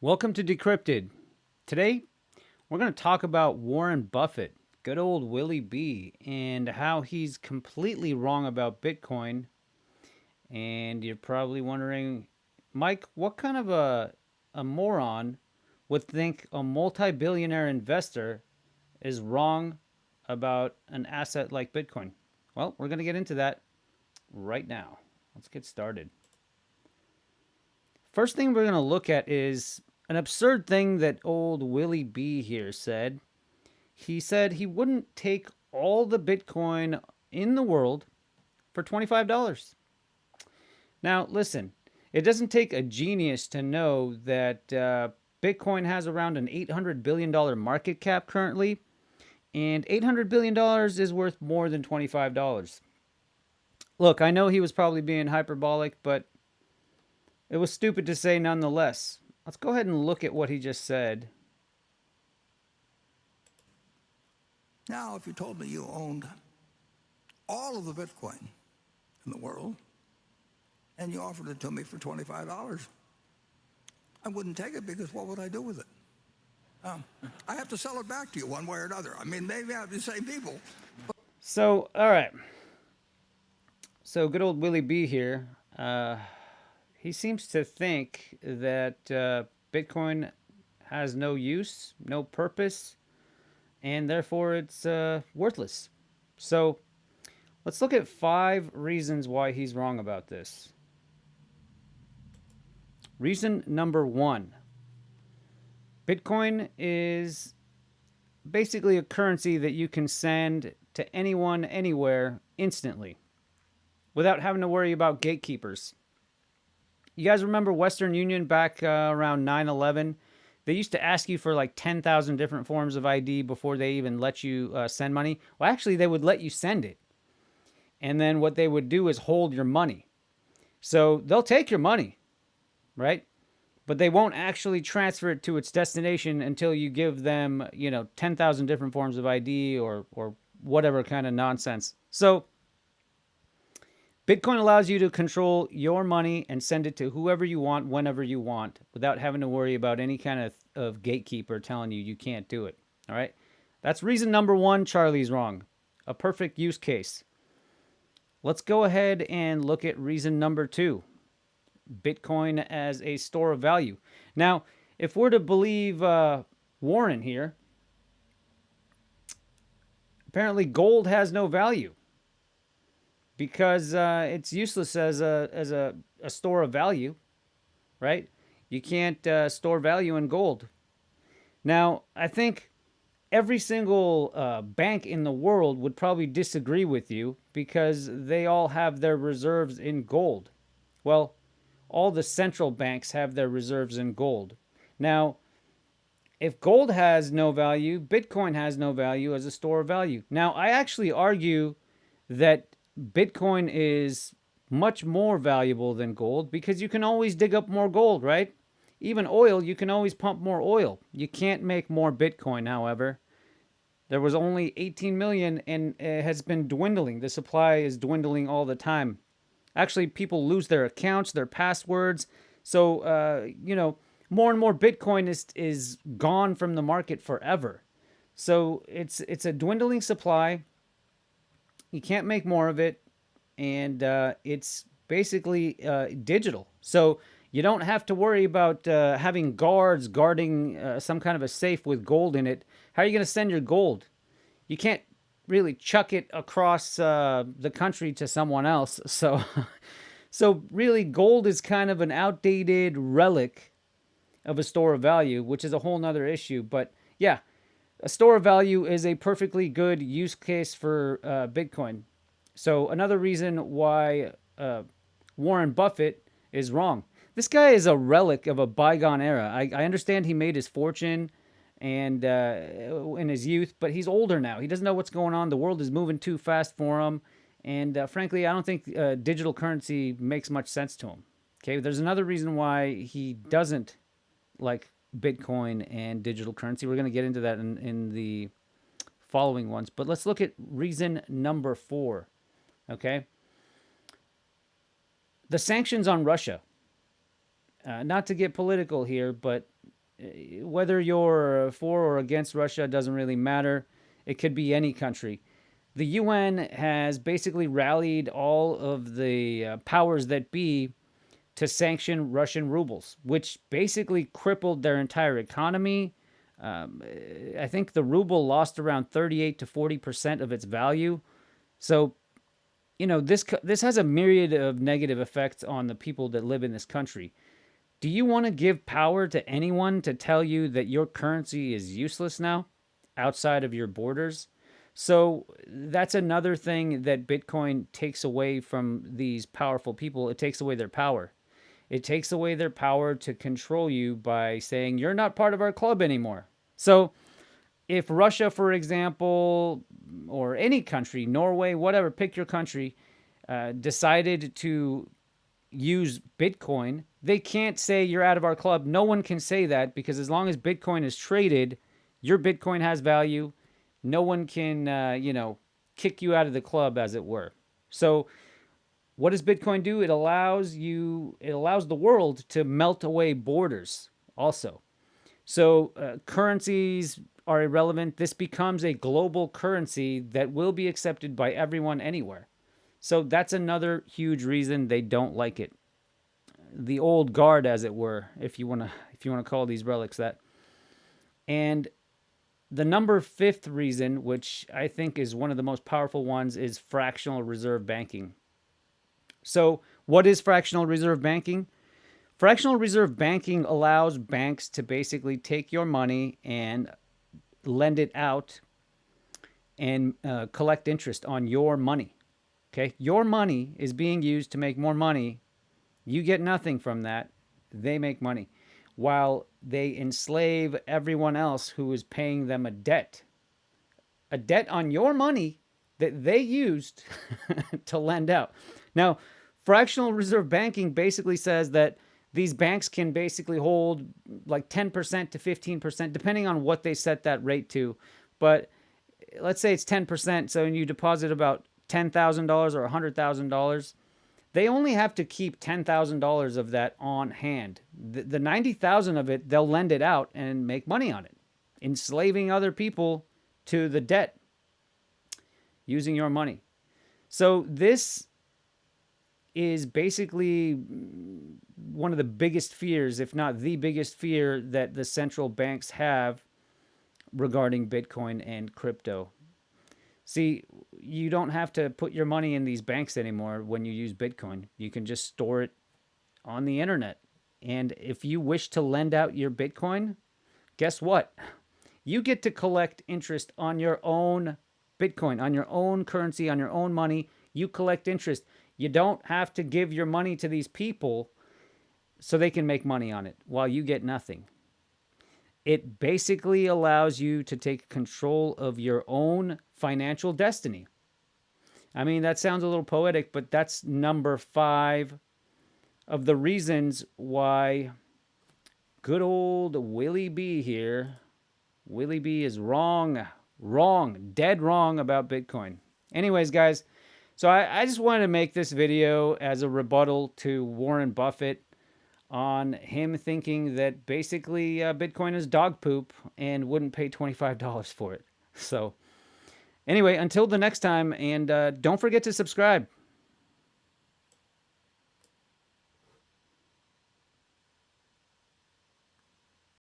Welcome to Decrypted. Today, we're going to talk about Warren Buffett, good old Willie B, and how he's completely wrong about Bitcoin. And you're probably wondering, Mike, what kind of a moron would think a multi billionaire investor is wrong about an asset like Bitcoin? Well, we're going to get into that right now. Let's get started. First thing we're going to look at is an absurd thing that old Willie B here said. He said he wouldn't take all the Bitcoin in the world for $25. Now, listen, it doesn't take a genius to know that Bitcoin has around an $800 billion market cap currently, and $800 billion is worth more than $25. Look, I know he was probably being hyperbolic, but it was stupid to say nonetheless. Let's go ahead and look at what he just said. Now, if you told me you owned all of the Bitcoin in the world and you offered it to me for $25, I wouldn't take it because what would I do with it? I have to sell it back to you one way or another. I mean, maybe I have the same people. So, all right. So, good old Willie B here. He seems to think that Bitcoin has no use, no purpose, and therefore it's worthless. So, let's look at 5 reasons why he's wrong about this. Reason number 1: Bitcoin is basically a currency that you can send to anyone, anywhere, instantly, without having to worry about gatekeepers. You guys remember Western Union back around 9/11? They used to ask you for like 10,000 different forms of ID before they even let you send money. Well, actually, they would let you send it. And then what they would do is hold your money. So they'll take your money, right? But they won't actually transfer it to its destination until you give them, 10,000 different forms of ID or whatever kind of nonsense. So Bitcoin allows you to control your money and send it to whoever you want, whenever you want, without having to worry about any kind of gatekeeper telling you can't do it. All right. That's reason number 1. Charlie's wrong. A perfect use case. Let's go ahead and look at reason number 2: Bitcoin as a store of value. Now, if we're to believe Warren here, apparently gold has no value because it's useless as a store of value, right? You can't store value in gold. Now, I think every single bank in the world would probably disagree with you because they all have their reserves in gold. Well, all the central banks have their reserves in gold. Now, if gold has no value, Bitcoin has no value as a store of value. Now, I actually argue that Bitcoin is much more valuable than gold because you can always dig up more gold, right? Even oil, you can always pump more oil. You can't make more Bitcoin, however. There was only 18 million and it has been dwindling. The supply is dwindling all the time. Actually, people lose their accounts, their passwords. So, more and more Bitcoin is gone from the market forever. So it's a dwindling supply. You can't make more of it, and it's basically digital. So you don't have to worry about having guards guarding some kind of a safe with gold in it. How are you going to send your gold? You can't really chuck it across the country to someone else. So, so really, gold is kind of an outdated relic of a store of value, which is a whole nother issue. But yeah, a store of value is a perfectly good use case for Bitcoin. So another reason why Warren Buffett is wrong. This guy is a relic of a bygone era. I understand he made his fortune and in his youth, but he's older now. He doesn't know what's going on. The world is moving too fast for him, and frankly, I don't think digital currency makes much sense to him. Okay, there's another reason why he doesn't like Bitcoin and digital currency. We're going to get into that in the following ones, but let's look at reason number 4. Okay, the sanctions on Russia. Not to get political here, but Whether you're for or against Russia doesn't really matter. It could be any country. The UN has basically rallied all of the powers that be to sanction Russian rubles, which basically crippled their entire economy. Um, I think the ruble lost around 38 to 40% of its value. So, this has a myriad of negative effects on the people that live in this country. Do you want to give power to anyone to tell you that your currency is useless now outside of your borders? So that's another thing that Bitcoin takes away from these powerful people. It takes away their power. It takes away their power to control you by saying, you're not part of our club anymore. So if Russia, for example, or any country, Norway, whatever, pick your country, decided to use Bitcoin, they can't say you're out of our club. No one can say that because as long as Bitcoin is traded, your Bitcoin has value. No one can, kick you out of the club, as it were. So, what does Bitcoin do? It allows the world to melt away borders. Also, so currencies are irrelevant. This becomes a global currency that will be accepted by everyone anywhere. So that's another huge reason they don't like it. The old guard, as it were, if you want to call these relics that. And the number fifth reason, which I think is one of the most powerful ones, is fractional reserve banking. So, what is fractional reserve banking? Fractional reserve banking allows banks to basically take your money and lend it out and collect interest on your money. Okay, your money is being used to make more money. You get nothing from that. They make money while they enslave everyone else who is paying them a debt on your money that they used to lend out. Now, fractional reserve banking basically says that these banks can basically hold like 10% to 15%, depending on what they set that rate to. But let's say it's 10%. So when you deposit about $10,000 or $100,000, they only have to keep $10,000 of that on hand. The 90,000 of it, they'll lend it out and make money on it, enslaving other people to the debt using your money. So this is basically one of the biggest fears, if not the biggest fear, that the central banks have regarding Bitcoin and crypto. See, you don't have to put your money in these banks anymore when you use Bitcoin. You can just store it on the internet. And if you wish to lend out your Bitcoin, guess what? You get to collect interest on your own Bitcoin, on your own currency, on your own money. You collect interest. You don't have to give your money to these people so they can make money on it while you get nothing. It basically allows you to take control of your own financial destiny. I mean, that sounds a little poetic, but that's number 5 of the reasons why good old Willie B here, Willie B is wrong, dead wrong about Bitcoin. Anyways, guys, so I just wanted to make this video as a rebuttal to Warren Buffett on him thinking that basically Bitcoin is dog poop and wouldn't pay $25 for it. So, anyway, until the next time, and don't forget to subscribe.